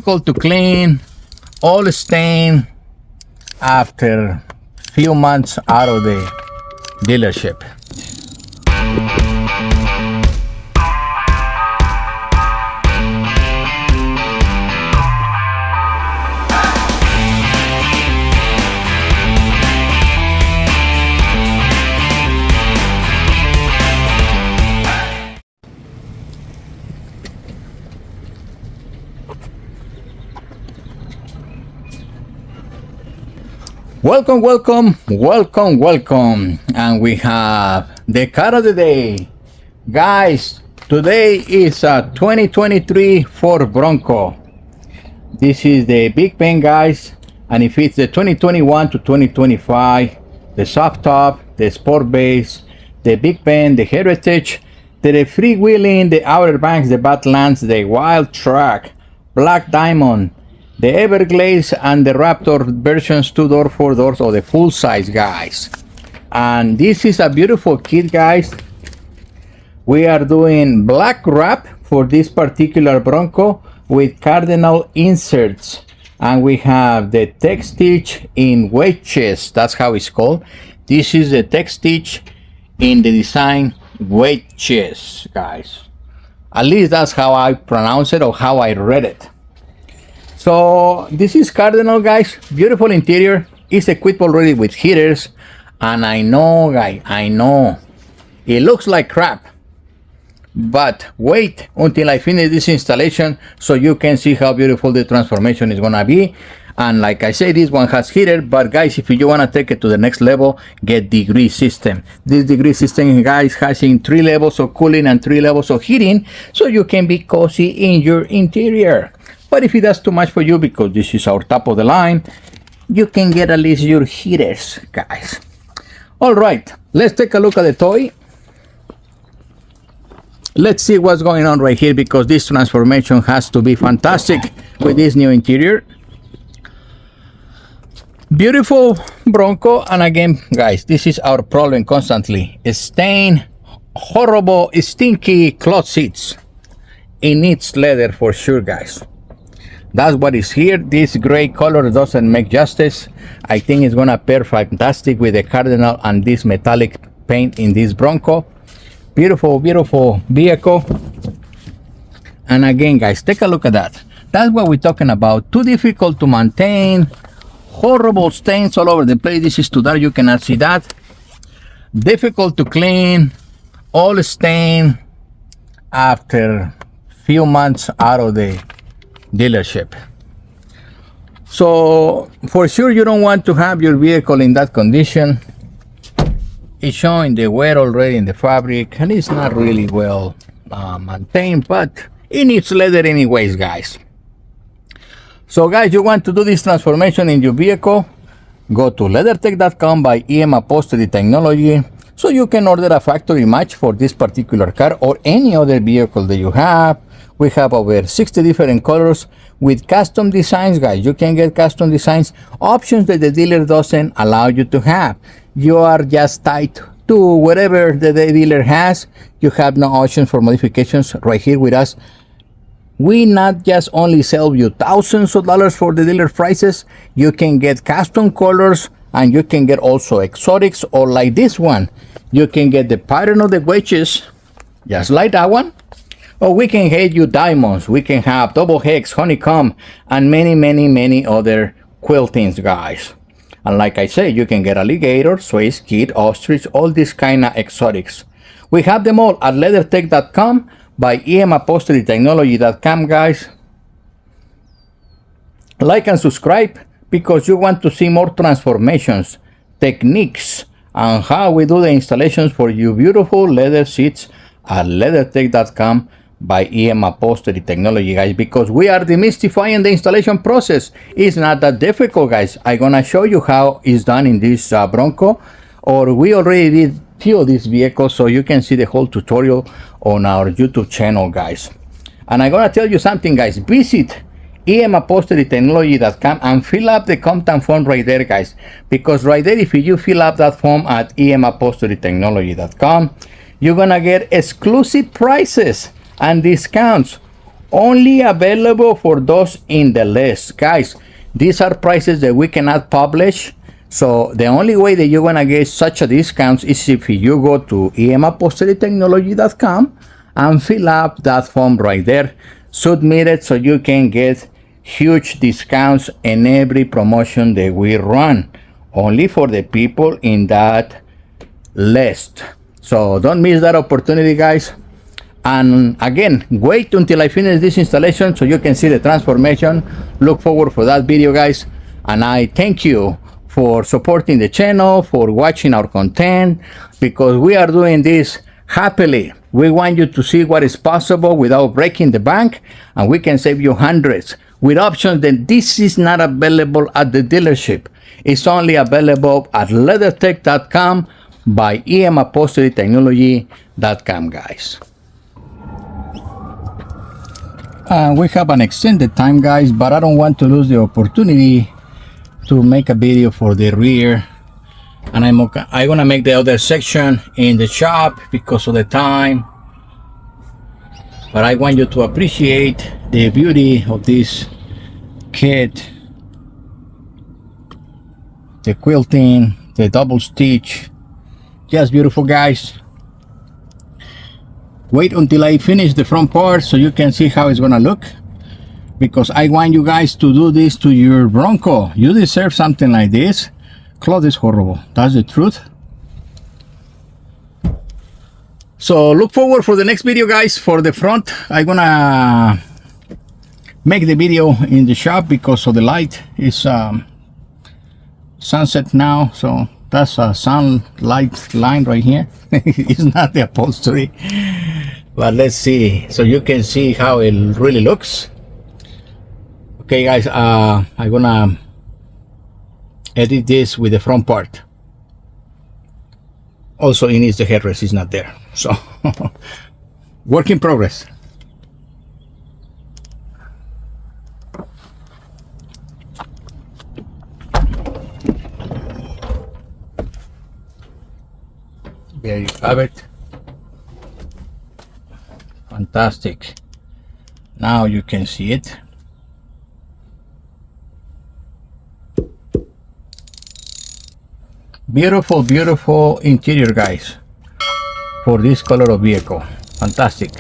difficult to clean, all stained after few months out of the dealership. Welcome, welcome, welcome, welcome. And we have the car of the day. Guys, today is a 2023 Ford Bronco. This is the Big Bend, guys. And it fits the 2021 to 2025. The soft top, the sport base, the Big Bend, the Heritage, the freewheeling, the Outer Banks, the Badlands, the Wild Track, Black Diamond, the Everglades, and the Raptor versions, 2-door, 4 doors, or the full size, guys. And this is a beautiful kit, guys. We are doing black wrap for this particular Bronco with Cardinal inserts, and we have the tech stitch in wedges. That's how it's called. This is the tech stitch in the design wedges, guys. At least that's how I pronounce it, or how I read it. So this is Cardinal, guys. Beautiful interior. It's equipped already with heaters. And I know, guys, I know it looks like crap, but wait until I finish this installation so you can see how beautiful the transformation is gonna be. And like I say, this one has heater, but guys, if you want to take it to the next level, get degree system. This degree system, guys, has in 3 levels of cooling and 3 levels of heating, so you can be cozy in your interior. But if that's too much for you, because this is our top of the line, you can get at least your heaters, guys. All right, let's take a look at the toy. Let's see what's going on right here, because this transformation has to be fantastic with this new interior. Beautiful Bronco. And again, guys, this is our problem constantly. Stained, horrible, stinky cloth seats. It needs leather for sure, guys. That's what is here. This gray color doesn't make justice. I think it's gonna pair fantastic with the Cardinal and this metallic paint in this Bronco. Beautiful, beautiful vehicle. And again, guys, take a look at that. That's what we're talking about. Too difficult to maintain. Horrible stains all over the place. This is too dark, you cannot see that. Difficult to clean. All stained after few months out of the dealership. So for sure you don't want to have your vehicle in that condition. It's showing the wear already in the fabric, and it's not really well maintained, but it needs leather anyways, guys. So guys, you want to do this transformation in your vehicle, go to LeatherTeck.com by EM Upholstery Technology, so you can order a factory match for this particular car or any other vehicle that you have. We have over 60 different colors with custom designs, guys. You can get custom designs, options that the dealer doesn't allow you to have. You are just tied to whatever the dealer has. You have no option for modifications. Right here with us, we not just only sell you thousands of dollars for the dealer prices. You can get custom colors, and you can get also exotics, or like this one, you can get the pattern of the wedges, just like that one. Or we can get you diamonds. We can have double hex, honeycomb, and many other quiltings, guys. And like I say, you can get alligator, Swiss, kid, ostrich, all these kind of exotics. We have them all at LeatherTeck.com by EMUpholsteryTechnology.com, guys. Like and subscribe, because you want to see more transformations, techniques, and how we do the installations for you beautiful leather seats at LeatherTeck.com by EM Upholstery Technology, guys, because we are demystifying the installation process. It's not that difficult, guys. I'm gonna show you how it's done in this Bronco, or we already did few of these vehicles, so you can see the whole tutorial on our YouTube channel, guys. And I'm gonna tell you something, guys. Visit EMUpholsteryTechnology.com and fill up the contact form right there, guys, because right there, if you fill up that form at EMUpholsteryTechnology.com, you're gonna get exclusive prices and discounts only available for those in the list. Guys, these are prices that we cannot publish. So the only way that you're gonna get such a discount is if you go to emupholsterytechnology.com and fill up that form right there, submit it, so you can get huge discounts in every promotion that we run, only for the people in that list. So don't miss that opportunity, guys. And again, wait until I finish this installation so you can see the transformation. Look forward for that video, guys. And I thank you for supporting the channel, for watching our content, because we are doing this happily. We want you to see what is possible without breaking the bank, and we can save you hundreds with options that this is not available at the dealership. It's only available at LeatherTeck.com by EM Upholstery Technology.com, guys. We have an extended time, guys, but I don't want to lose the opportunity to make a video for the rear, and I'm gonna make the other section in the shop because of the time, but I want you to appreciate the beauty of this kit, the quilting, the double stitch, just beautiful, guys. Wait until I finish the front part so you can see how it's gonna look, because I want you guys to do this to your Bronco. You deserve something like this. Cloth is horrible, that's the truth. So look forward for the next video, guys. For the front, I'm gonna make the video in the shop because of the light. It's sunset now, so that's a sunlight line right here. It's not the upholstery, but let's see so you can see how it really looks. Okay, guys, I'm gonna edit this with the front part. Also, it needs the headrest, it's not there, so work in progress. There you have it. Fantastic. Now you can see it. Beautiful, beautiful interior, guys, for this color of vehicle. Fantastic.